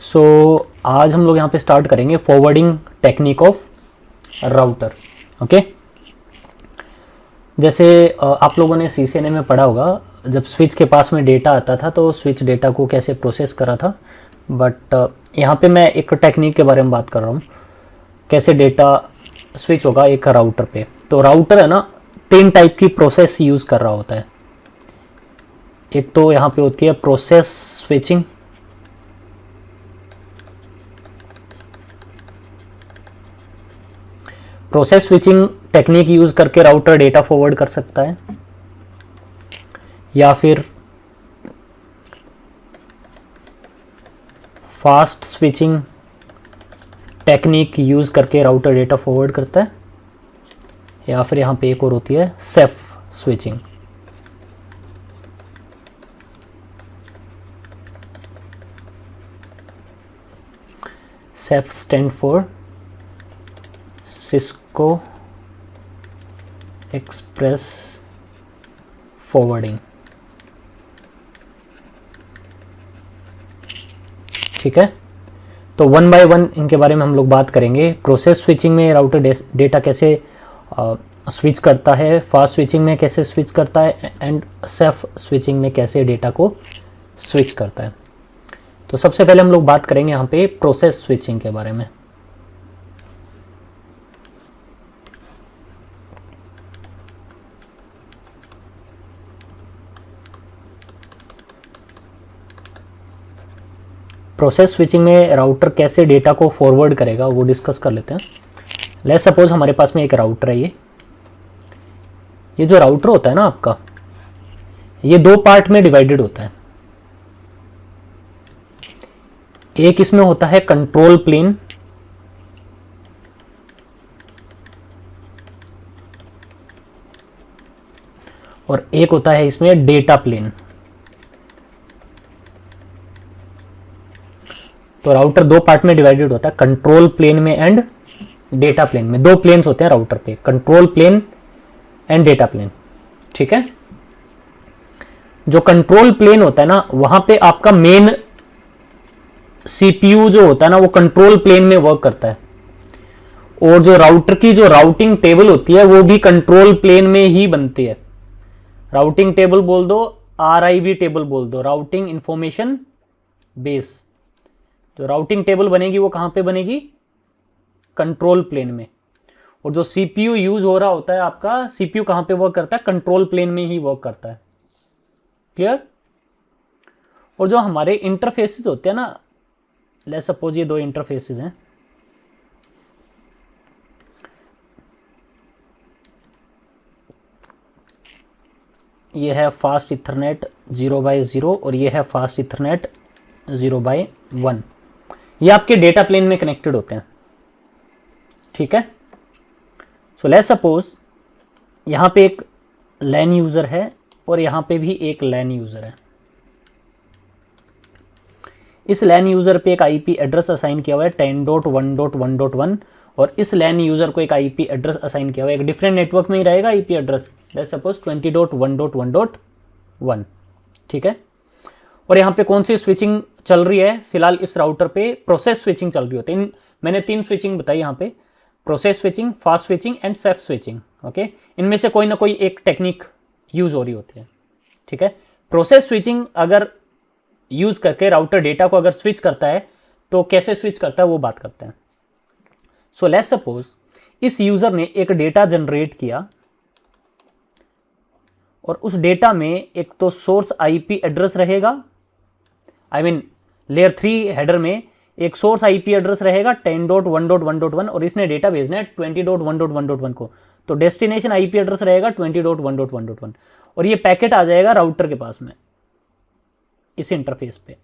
सो आज हम लोग यहाँ पे स्टार्ट करेंगे forwarding technique of router. Okay, जैसे आप लोगों ने CCNA में पढ़ा होगा, जब स्विच के पास में डेटा आता था तो स्विच डेटा को कैसे प्रोसेस करा था। बट यहाँ पे मैं एक टेक्निक के बारे में बात कर रहा हूँ, कैसे डेटा स्विच होगा एक राउटर पे। तो राउटर है ना, 3 टाइप की प्रोसेस यूज़ कर रहा होता है। एक तो यहाँ पे होती है process switching, process switching technique use करके राउटर डेटा फॉरवर्ड कर सकता है, या फिर फास्ट स्विचिंग टेक्निक यूज करके राउटर डेटा फॉरवर्ड करता है, या फिर यहाँ पे एक और होती है safe switching. Safe stand for Cisco express forwarding. ठीक है, तो वन बाय वन इनके बारे में हम लोग बात करेंगे। प्रोसेस स्विचिंग में राउटर डेटा कैसे स्विच करता है, फास्ट स्विचिंग में कैसे स्विच करता है, एंड सेफ स्विचिंग में कैसे डेटा को स्विच करता है। तो सबसे पहले हम लोग बात करेंगे यहाँ पे प्रोसेस स्विचिंग के बारे में। प्रोसेस स्विचिंग में राउटर कैसे डेटा को फॉरवर्ड करेगा वो डिस्कस कर लेते हैं। लेट्स सपोज हमारे पास में एक राउटर है। ये जो राउटर होता है ना आपका, ये 2 पार्ट में डिवाइडेड होता है। एक इसमें होता है कंट्रोल प्लेन, और एक होता है इसमें डेटा प्लेन। तो राउटर 2 पार्ट में डिवाइडेड होता है, कंट्रोल प्लेन में एंड डेटा प्लेन में। 2 प्लेन्स होते हैं राउटर पे, control plane and data plane. ठीक है, जो कंट्रोल प्लेन होता है ना, वहां पे आपका मेन CPU जो होता है ना, वो कंट्रोल प्लेन में वर्क करता है, और जो राउटर की जो राउटिंग टेबल होती है वो भी कंट्रोल प्लेन में ही बनती है। राउटिंग टेबल बोल दो, RIB टेबल बोल दो, राउटिंग इंफॉर्मेशन बेस। जो राउटिंग टेबल बनेगी वो कहां पे बनेगी? कंट्रोल प्लेन में। और जो CPU यूज हो रहा होता है आपका, CPU कहां पे वर्क करता है? कंट्रोल प्लेन में ही वर्क करता है। क्लियर? और जो हमारे इंटरफेसेस होते हैं ना, लेट्स सपोज ये 2 इंटरफेसेस हैं। ये है फास्ट इथरनेट 0/0 और ये है फास्ट इथरनेट 0/1। ये आपके डेटा प्लेन में कनेक्टेड होते हैं। ठीक है, सो लेट्स सपोज यहां पे एक LAN यूजर है और यहां पे भी एक LAN यूजर है। इस LAN यूजर पे एक IP एड्रेस असाइन किया हुआ है 10.1.1.1, और इस LAN यूजर को एक IP एड्रेस असाइन किया हुआ है, एक डिफरेंट नेटवर्क में ही रहेगा IP एड्रेस, लेट्स सपोज 20.1.1.1। ठीक है, और यहाँ पे कौन सी स्विचिंग चल रही है? फिलहाल इस राउटर पे प्रोसेस स्विचिंग चल रही होती है। मैंने 3 स्विचिंग बताई यहाँ पे, process switching, fast switching and safe switching. Okay, इनमें से कोई ना कोई एक टेक्निक यूज हो रही होती है। ठीक है, प्रोसेस स्विचिंग अगर यूज करके राउटर डेटा को अगर स्विच करता है तो कैसे स्विच करता है वो बात करते हैं। सो लेट्स सपोज इस यूजर ने एक डेटा जनरेट किया, और उस डेटा में एक तो सोर्स IP एड्रेस रहेगा, आई मीन लेयर 3 हेडर में एक सोर्स IP एड्रेस रहेगा 10.1.1.1, और इसने डेटा भेजना है 20.1.1.1 को, तो डेस्टिनेशन IP एड्रेस रहेगा 20.1.1.1, और ये पैकेट आ जाएगा राउटर के पास में इस इंटरफेस पे,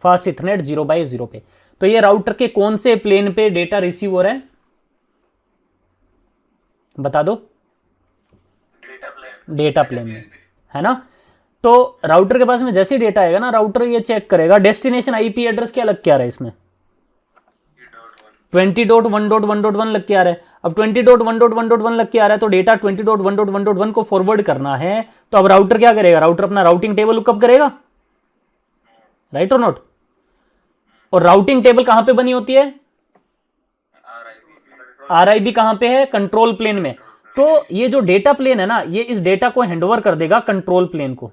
फास्ट इथरनेट 0/0 पे। तो ये राउटर के कौन से प्लेन पे डेटा रिसीव हो रहा है? बता दो। डेटा प्लेन में, है ना। तो राउटर के पास में जैसे डेटा आएगा ना, राउटर ये चेक करेगा डेस्टिनेशन IP एड्रेस क्या लग के आ रहा है इसमें, 20.1.1.1 लग के आ रहा है। अब 20.1.1.1 लग के आ रहा है, तो डेटा 20.1.1.1 को फॉरवर्ड करना है। तो अब राउटर क्या करेगा? राउटर अपना राउटिंग टेबल लुकअप करेगा, राइट और नॉट? और राउटिंग टेबल कहां पे बनी होती है? आरआईबी कहां पे है? कंट्रोल प्लेन में। तो ये जो डेटा प्लेन है ना, ये इस डेटा को हैंडओवर कर देगा कंट्रोल प्लेन को,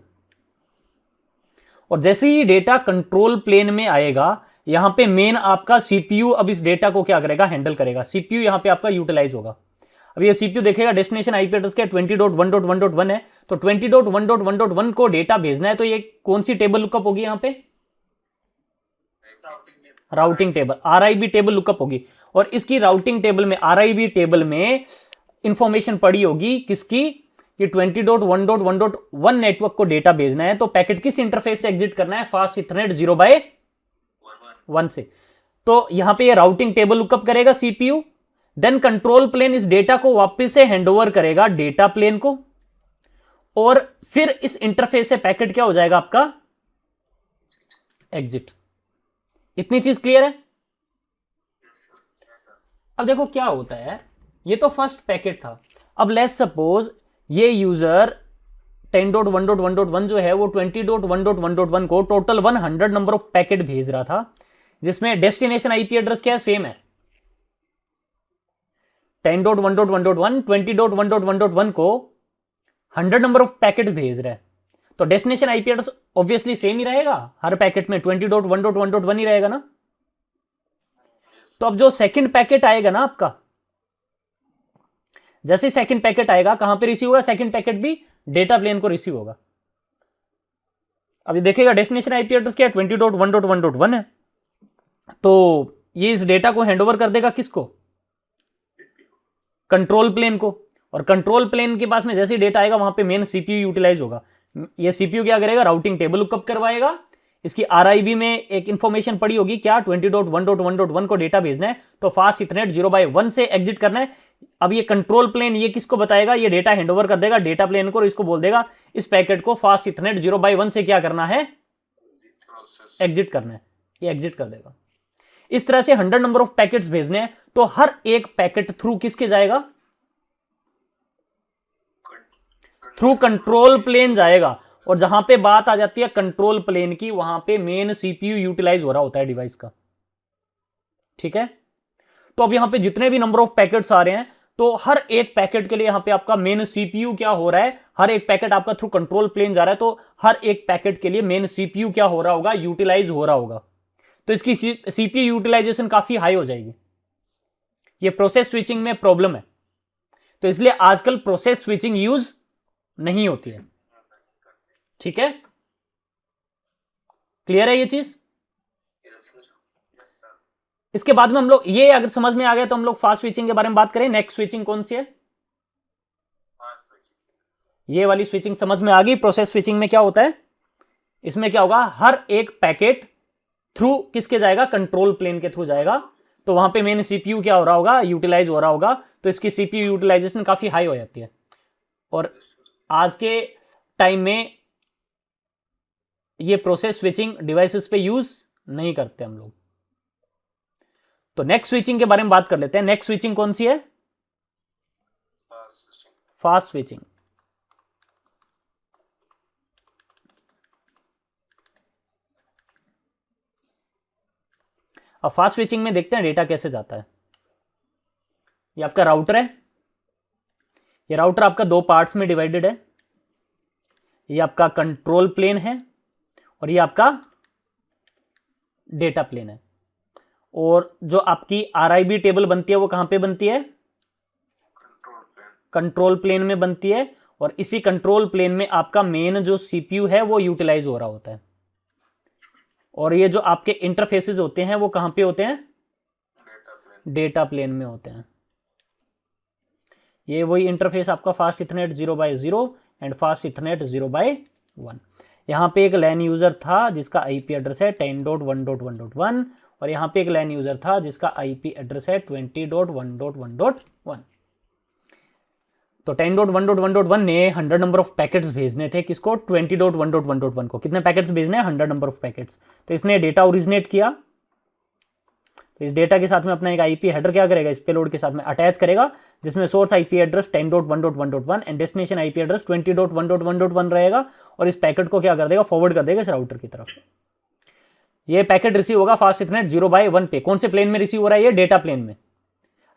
और जैसे ही डेटा कंट्रोल प्लेन में आएगा, यहां पे मेन आपका सीपीयू अब इस डेटा को क्या करेगा? हैंडल करेगा। सीपीयू यहां पे आपका यूटिलाइज होगा। अब ये सीपीयू देखेगा डेस्टिनेशन आईपी एड्रेस के 20.1.1.1 है, तो 20.1.1.1 को डेटा भेजना है, तो ये कौन सी टेबल लुकअप होगी? यहां पे routing table, RIB table lookup होगी। और इसकी राउटिंग टेबल में, आरआईबी टेबल में इंफॉर्मेशन पड़ी होगी किसकी? कि 20.1.1.1 नेटवर्क को डेटा भेजना है, तो पैकेट किस इंटरफेस से एग्जिट करना है? फास्ट इथरनेट 0/1 से। तो यहां पे ये राउटिंग टेबल लुकअप करेगा सीपीयू, देन कंट्रोल प्लेन इस डेटा को वापस से हैंडओवर करेगा डेटा प्लेन को, और फिर इस इंटरफेस से पैकेट क्या हो जाएगा आपका? एग्जिट। इतनी चीज क्लियर है? अब देखो क्या होता है, ये तो फर्स्ट पैकेट था। अब लेट्स सपोज ये यूजर 10.1.1.1 जो है वो 20.1.1.1 को टोटल 100 नंबर ऑफ पैकेट भेज रहा था, जिसमें डेस्टिनेशन आईपी एड्रेस क्या है? सेम है। 10.1.1.1 20.1.1.1 को 100 नंबर ऑफ पैकेट भेज रहा है, तो destination IP address obviously same ही रहेगा, हर पैकेट में 20.1.1.1 ही रहेगा ना। तो अब जो सेकंड पैकेट आएगा ना आपका, जैसे सेकंड पैकेट आएगा, कहां पे रिसीव होगा? सेकंड पैकेट भी डेटा प्लेन को रिसीव होगा। अब ये देखेगा डेस्टिनेशन आईपी एड्रेस क्या है? 20.1.1.1 है, तो ये इस डेटा को हैंडओवर कर देगा किसको? कंट्रोल प्लेन को। और कंट्रोल प्लेन के पास में जैसे ही डेटा आएगा, वहां पे मेन सीपीयू यूटिलाइज होगा। ये सीपीयू क्या करेगा? राउटिंग टेबल लुकअप करवाएगा। इसकी आरआईबी में एक इंफॉर्मेशन पड़ी होगी क्या? 20.1.1.1 को डेटा भेजना है, तो फास्ट इथरनेट 0/1 से एग्जिट करना है। अब ये कंट्रोल प्लेन ये किसको बताएगा? ये डेटा हैंडओवर कर देगा डेटा प्लेन को, और इसको बोल देगा इस पैकेट को फास्ट इथरनेट 0/1 से क्या करना है? एग्जिट करना है। ये एग्जिट कर देगा। इस तरह से 100 नंबर ऑफ पैकेट्स भेजने हैं, तो हर एक पैकेट थ्रू किसके जाएगा? थ्रू कंट्रोल प्लेन जाएगा। और जहां पे बात आ जाती है कंट्रोल प्लेन की, वहां पे मेन सीपीयू यूटिलाइज हो रहा होता है डिवाइस का। ठीक है? तो अब यहां पे जितने भी नंबर ऑफ पैकेट्स आ रहे हैं, तो हर एक पैकेट के लिए यहां पे आपका मेन सीपीयू क्या हो रहा है? हर एक पैकेट आपका थ्रू कंट्रोल प्लेन जा रहा है, तो हर एक पैकेट के लिए मेन सीपीयू क्या हो रहा होगा? यूटिलाइज हो रहा होगा। तो इसकी सीपीयू यूटिलाइजेशन काफी हाई हो जाएगी। ये प्रोसेस स्विचिंग में प्रॉब्लम है, तो इसलिए आजकल प्रोसेस स्विचिंग यूज नहीं होती है। ठीक है? क्लियर है ये चीज? इसके बाद में हम लोग, ये अगर समझ में आ गया तो हम लोग फास्ट स्विचिंग के बारे में बात करें। नेक्स्ट स्विचिंग कौन सी है? ये वाली स्विचिंग समझ में आ गई। प्रोसेस स्विचिंग में क्या होता है? इसमें क्या होगा? हर एक पैकेट थ्रू किसके जाएगा? कंट्रोल प्लेन के थ्रू जाएगा, तो वहां पे मेन सीपीयू क्या हो रहा होगा? यूटिलाइज हो रहा होगा, तो इसकी सीपीयू यूटिलाइजेशन काफी हाई हो जाती है। और आज के टाइम में ये प्रोसेस स्विचिंग डिवाइसेस पे यूज नहीं करते हम लोग। तो नेक्स्ट स्विचिंग के बारे में बात कर लेते हैं। नेक्स्ट स्विचिंग कौन सी है? Fast switching. अब फास्ट स्विचिंग में देखते हैं डेटा कैसे जाता है। ये आपका राउटर है। ये राउटर आपका दो पार्ट्स में डिवाइडेड है। ये आपका कंट्रोल प्लेन है और ये आपका डेटा प्लेन है। और जो आपकी आरआईबी टेबल बनती है वो कहां पे बनती है? कंट्रोल प्लेन में बनती है। और इसी कंट्रोल प्लेन में आपका मेन जो सीपीयू है वो यूटिलाइज हो रहा होता है। और ये जो आपके इंटरफेसेस होते हैं वो कहां पे होते हैं? डेटा प्लेन में होते हैं। ये वही इंटरफेस आपका fast Ethernet 0/0 and fast Ethernet 0/1। यहां पे एक लैन यूजर था जिसका आईपी एड्रेस है 10.1.1.1 और यहां पे एक लैन यूजर था जिसका आईपी एड्रेस है 20.1.1.1। तो 10.1.1.1 ने 100 नंबर ऑफ पैकेट्स भेजने थे। किसको? 20.1.1.1 को। कितने पैकेट्स भेजने हैं? 100 नंबर ऑफ पैकेट्स। तो इसने डेटा ओरिजिनेट किया, तो इस डेटा के साथ में अपना एक आईपी हेडर क्या करेगा? इस पेलोड के साथ में अटैच करेगा, जिसमें source IP address 10.1.1.1 and destination IP address 20.1.1.1 रहेगा। और इस पैकेट को क्या कर देगा? फॉरवर्ड कर देगा इस राउटर की तरफ। ये पैकेट रिसीव होगा फास्ट इथरनेट 0/1 पे। कौन से प्लेन में रिसीव हो रहा है? ये डेटा प्लेन में।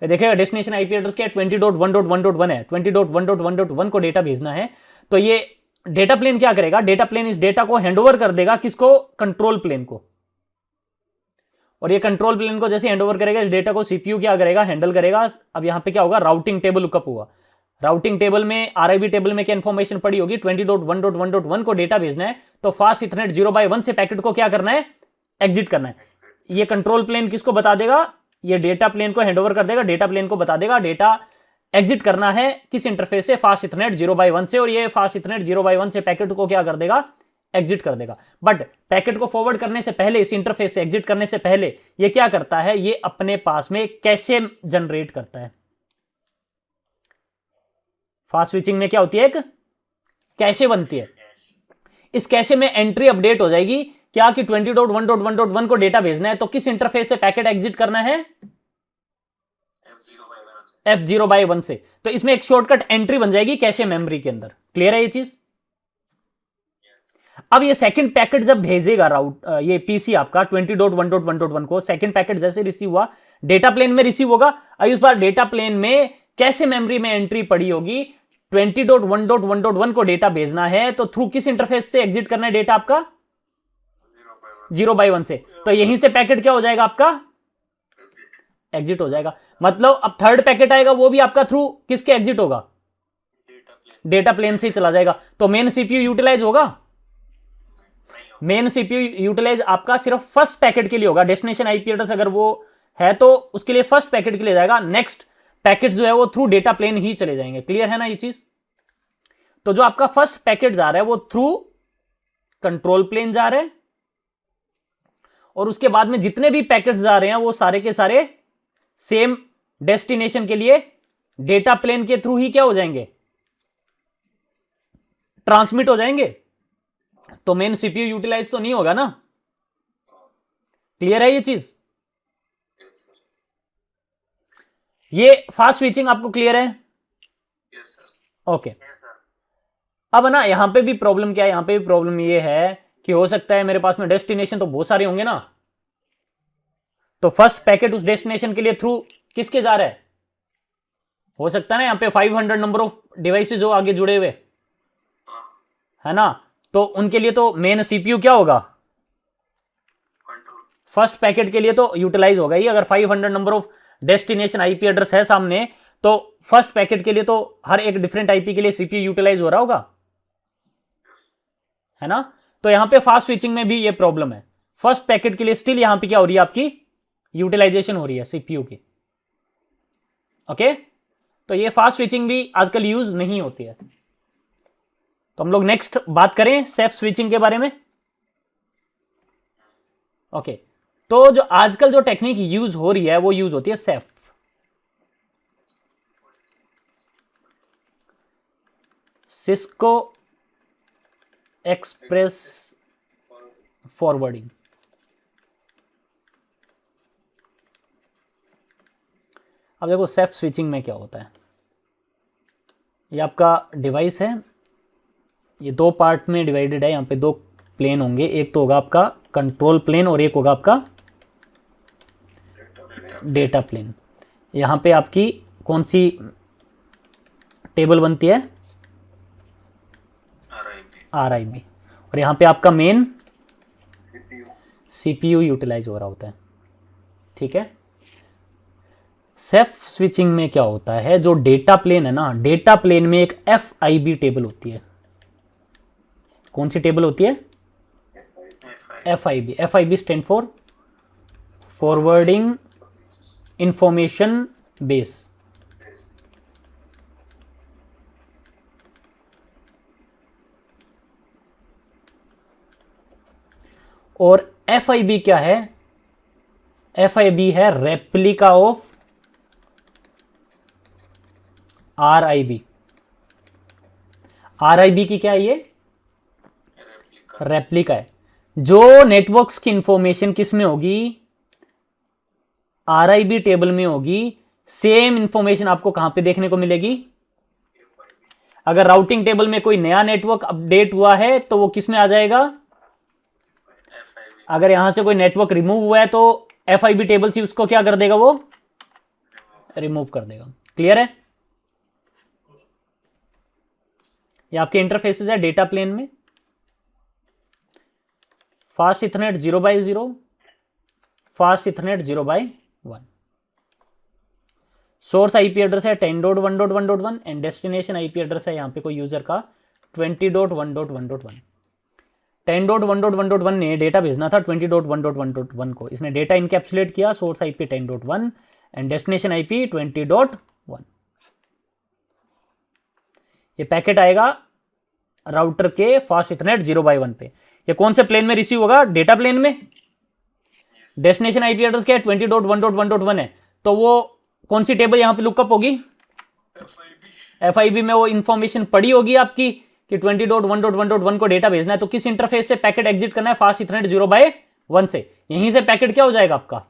देखिएगा डेस्टिनेशन आईपी एड्रेस क्या है? 20.1.1.1 है। 20.1.1.1 को डेटा भेजना है, तो ये डेटा प्लेन क्या करेगा? डेटा प्लेन इस डेटा को हैंडओवर कर देगा किसको? कंट्रोल प्लेन को। और ये कंट्रोल प्लेन को जैसे हैंडओवर करेगा, इस डेटा को सीपीयू क्या करेगा? हैंडल करेगा। अब यहां पे क्या होगा? राउटिंग टेबल लुकअप होगा। राउटिंग टेबल में, आरआईबी टेबल में क्या इंफॉर्मेशन पड़ी होगी? 20.1.1.1 को डेटा भेजना है, तो फास्ट इथरनेट 0/1 से पैकेट को क्या करना है? एग्जिट करना है। ये कंट्रोल प्लेन किसको बता देगा? ये डेटा प्लेन को हैंडओवर कर देगा, डेटा प्लेन को बता देगा डेटा एग्जिट करना है किस इंटरफेस से? फास्ट इथरनेट 0/1 से। और ये फास्ट इथरनेट 0/1 से पैकेट को क्या कर देगा? एग्जिट कर देगा। बट पैकेट को फॉरवर्ड करने से पहले, इस इंटरफेस से एग्जिट करने से पहले ये क्या करता है? ये अपने पास में कैशे जनरेट करता है। फास्ट स्विचिंग में क्या होती है? एक कैशे बनती है। इस कैशे में एंट्री अपडेट हो जाएगी क्या कि 20.1.1.1 को डेटा भेजना है, तो किस इंटरफेस से पैकेट एग्जिट करना है? F0/1 से। तो इसमें एक शॉर्टकट एंट्री बन जाएगी कैशे मेमोरी के अंदर। क्लियर है ये चीज? अब ये सेकंड पैकेट जब भेजेगा ये पीसी आपका 20.1.1.1 को, सेकंड पैकेट जैसे रिसीव हुआ, डेटा प्लेन में रिसीव होगा। अब इस बार डेटा प्लेन में कैशे मेमोरी में एंट्री पड़ी होगी 20.1.1.1 को डेटा भेजना है, तो थ्रू किस इंटरफेस से एग्जिट करना है डेटा आपका? 0/1 से। तो यहीं से पैकेट क्या हो जाएगा आपका? एग्जिट हो जाएगा। मतलब अब थर्ड पैकेट आएगा, वो भी आपका थ्रू किसके एग्जिट होगा? डेटा प्लेन से ही चला जाएगा। तो मेन सीपीयू यूटिलाइज होगा? मेन सीपीयू यूटिलाइज आपका सिर्फ फर्स्ट पैकेट के लिए होगा। डेस्टिनेशन आईपी एड्रेस अगर वो है तो उसके लिए फर्स्ट पैकेट के लिए जाएगा। नेक्स्ट पैकेट जो है वो थ्रू डेटा प्लेन ही चले जाएंगे। क्लियर है ना ये चीज? तो जो आपका फर्स्ट पैकेट जा रहा है वो थ्रू कंट्रोल प्लेन जा रहा है, और उसके बाद में जितने भी पैकेट्स जा रहे हैं वो सारे के सारे सेम डेस्टिनेशन के लिए डेटा प्लेन के थ्रू ही क्या हो जाएंगे? ट्रांसमिट हो जाएंगे। तो मेन सीपीयू यूटिलाइज तो नहीं होगा ना। क्लियर है ये चीज? ये फास्ट स्विचिंग आपको क्लियर है? ओके। अब ना यहां पे भी प्रॉब्लम क्या है? यहां पे भी प्रॉब्लम ये है कि हो सकता है मेरे पास में डेस्टिनेशन तो बहुत सारे होंगे ना, तो फर्स्ट पैकेट उस डेस्टिनेशन के लिए थ्रू किसके जा रहा है? हो सकता है ना यहां पे 500 नंबर ऑफ डिवाइसेस जो आगे जुड़े हुए है ना, तो उनके लिए तो मेन सीपीयू क्या होगा? फर्स्ट पैकेट के लिए तो यूटिलाइज होगा ही। अगर 500 number of destination IP address है सामने, तो फर्स्ट पैकेट के लिए तो हर एक डिफरेंट आईपी के लिए सीपीयू यूटिलाइज हो रहा होगा, है ना। तो यहां पे फास्ट स्विचिंग में भी ये प्रॉब्लम है। फर्स्ट पैकेट के लिए स्टिल यहां पे क्या हो रही है? आपकी यूटिलाइजेशन हो रही है सीपीयू की। ओके, तो ये फास्ट स्विचिंग भी आजकल यूज नहीं होती है। तो हम लोग नेक्स्ट बात करें सेफ स्विचिंग के बारे में। ओके, तो जो आजकल जो टेक्निक यूज हो रही है वो यूज होती है सेफ। Cisco express forwarding. अब देखो सेफ स्विचिंग में क्या होता है। ये आपका डिवाइस है, ये दो पार्ट में डिवाइडेड है। यहाँ पे दो प्लेन होंगे, एक तो होगा आपका कंट्रोल प्लेन और एक होगा आपका डेटा प्लेन। यहाँ पे आपकी कौन सी टेबल बनती है? RIB। और यहाँ पे आपका मेन CPU यूटिलाइज हो रहा होता है। ठीक है। सेफ स्विचिंग में क्या होता है, जो डेटा प्लेन है ना, डेटा प्लेन में एक FIB टेबल होती है। कौन सी टेबल होती है? FIB। FIB stand for forwarding information base. और FIB क्या है? FIB है रेप्लिका ऑफ RIB। RIB की क्या है? ये रेप्लिका है। जो नेटवर्क्स की इंफॉर्मेशन किस में होगी? RIB टेबल में होगी। सेम इंफॉर्मेशन आपको कहां पे देखने को मिलेगी? अगर राउटिंग टेबल में कोई नया नेटवर्क अपडेट हुआ है तो वो किस में आ जाएगा? अगर यहां से कोई नेटवर्क रिमूव हुआ है तो FIB टेबल से उसको क्या कर देगा, वो रिमूव कर देगा। क्लियर है? ये आपके इंटरफेसेस है डेटा प्लेन में। Fast Ethernet 0/0, fast Ethernet 0/1। Source IP address है 10.1.1.1 एंड डेस्टिनेशन आईपी एड्रेस है यहां पे कोई यूजर का 20.1.1.1। 10.1.1.1 ने डेटा भेजना था 20.1.1.1 को, इसने डेटा इनकैप्सुलेट किया, source IP 10.1 and destination IP 20.1। ये पैकेट आएगा राउटर के फास्ट इथरनेट 0/1 पे। ये कौन से प्लेन में रिसीव होगा? डेटा प्लेन में। डेस्टिनेशन आईपी एड्रेस क्या है? 20.1.1.1 है, तो वो कौन सी टेबल यहां पे लुकअप होगी? FIB में वो इंफॉर्मेशन पड़ी होगी आपकी कि 20.1.1.1 को डेटा भेजना है, तो किस इंटरफेस से पैकेट एग्जिट करना है? फास्ट इथरनेट 0/1 से। यहीं से पैकेट क्या हो जाएगा आपका?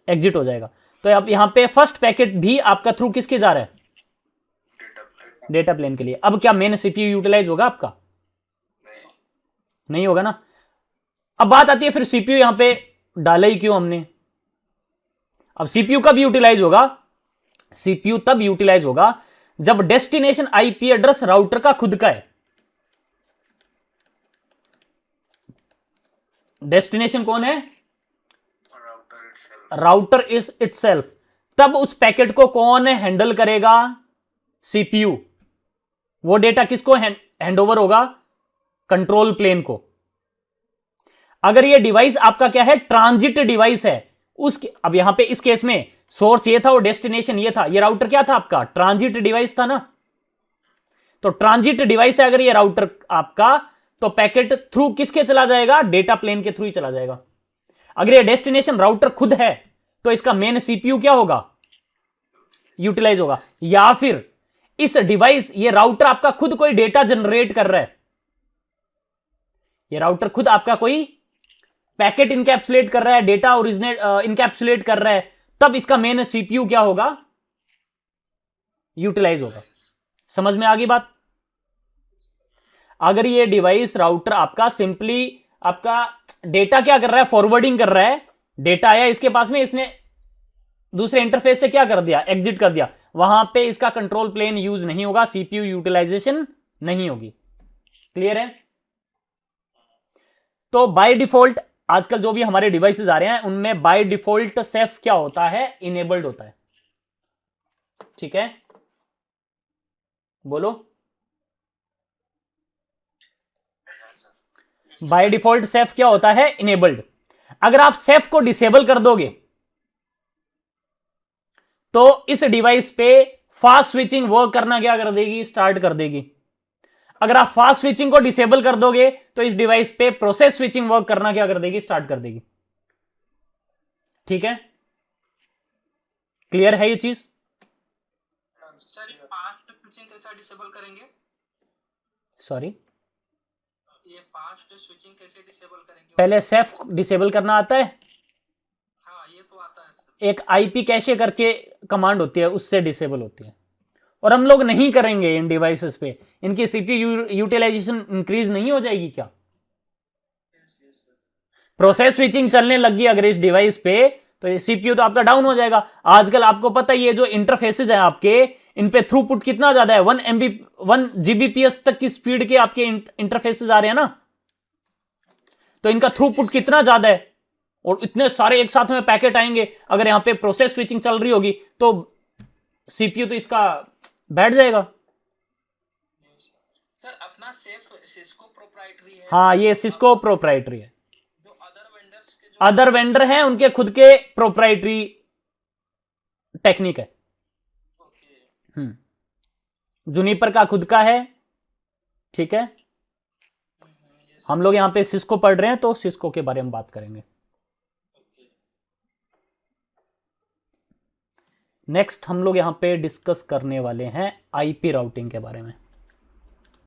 एग्जिट हो जाएगा। तो अब यहां पे फर्स्ट पैकेट भी आपका थ्रू किसके जा रहा है? डेटा प्लेन के लिए। अब क्या मेन सीपीयू यूटिलाइज होगा आपका? नहीं होगा ना। अब बात आती है फिर सीपीयू यहां पे डाला ही क्यों हमने? अब सीपीयू कब यूटिलाइज होगा? सीपीयू तब यूटिलाइज होगा जब डेस्टिनेशन आईपी एड्रेस राउटर का खुद का है। डेस्टिनेशन कौन है? Router is itself. तब उस पैकेट को कौन हैंडल करेगा? सीपीयू। वो डेटा किसको हैंडओवर होगा? कंट्रोल प्लेन को। अगर ये डिवाइस आपका क्या है? ट्रांजिट डिवाइस है। अब यहां पे इस केस में सोर्स ये था और डेस्टिनेशन ये था। ये राउटर क्या था आपका? ट्रांजिट डिवाइस था ना। तो ट्रांजिट डिवाइस है अगर ये राउटर आपका, तो पैकेट थ्रू किसके चला जाएगा? डेटा प्लेन के थ्रू ही चला जाएगा। अगर ये डेस्टिनेशन राउटर खुद है तो इसका मेन सीपीयू क्या होगा? यूटिलाइज होगा। या फिर इस डिवाइस, ये राउटर आपका खुद कोई डेटा जनरेट कर रहा है, ये राउटर खुद आपका कोई पैकेट इनकैप्सुलेट कर रहा है, डेटा ओरिजिनेट इनकैप्सुलेट कर रहा है, तब इसका मेन सीपीयू क्या होगा? यूटिलाइज होगा। समझ में आ गई बात? अगर ये डिवाइस राउटर आपका सिंपली आपका डेटा क्या कर रहा है? फॉरवर्डिंग कर रहा है। डेटा आया इसके पास में, इसने दूसरे इंटरफेस से क्या कर दिया? एग्जिट कर दिया। वहां पे इसका कंट्रोल प्लेन यूज नहीं होगा, सीपीयू यूटिलाइजेशन नहीं होगी। क्लियर है? तो बाय डिफॉल्ट आजकल जो भी हमारे डिवाइसेस आ रहे हैं उनमें बाय डिफॉल्ट सेफ क्या होता है? इनेबल्ड होता है। ठीक है, बोलो। बाय डिफॉल्ट सेफ क्या होता है? इनेबल्ड। अगर आप सेफ को डिसेबल कर दोगे तो इस डिवाइस पे फास्ट स्विचिंग वर्क करना क्या कर देगी? स्टार्ट कर देगी। अगर आप फास्ट स्विचिंग को डिसेबल कर दोगे तो इस डिवाइस पे प्रोसेस स्विचिंग वर्क करना क्या कर देगी? स्टार्ट कर देगी। ठीक है, क्लियर है ये चीज? सर फास्ट स्विचिंग कैसे डिसेबल करेंगे? सॉरी, ये फास्ट स्विचिंग कैसे डिसेबल करेंगे? पहले सेफ डिसेबल करना आता है। हाँ, ये तो आता है सर। एक आईपी कैशे करके कमांड होती है, उससे डिसेबल होती है। और हम लोग नहीं करेंगे इन डिवाइसेस पे, इनकी सीपीयू यूटिलाइजेशन इंक्रीज नहीं हो जाएगी क्या? प्रोसेस स्विचिंग चलने लगी अगर इस डिवाइस पे तो सीपीयू तो आपका डाउन हो जाएगा। आजकल आपको पता है ये जो इंटरफेसेस हैं आपके, इन पे थ्रूपुट कितना ज्यादा है? 1 जीबीपीएस तक की स्पीड के आपके इंटरफेसेस आ रहे हैं ना, तो इनका थ्रूपुट कितना ज्यादा है, और इतने सारे एक साथ में पैकेट आएंगे। अगर यहां पे प्रोसेस स्विचिंग चल रही होगी तो सीपीयू तो इसका बैठ जाएगा। सर अपना सेफ सिस्को प्रोप्राइटरी है। हाँ, ये सिस्को प्रोप्राइटरी है। जो अदर वेंडर्स के जो अदर वेंडर हैं उनके खुद के प्रोप्राइटरी टेक्निक है। जूनिपर का खुद का है। ठीक है, हम लोग यहां पे सिस्को पढ़ रहे हैं तो सिस्को के बारे में बात करेंगे। नेक्स्ट हम लोग यहां पे डिस्कस करने वाले हैं आईपी राउटिंग के बारे में।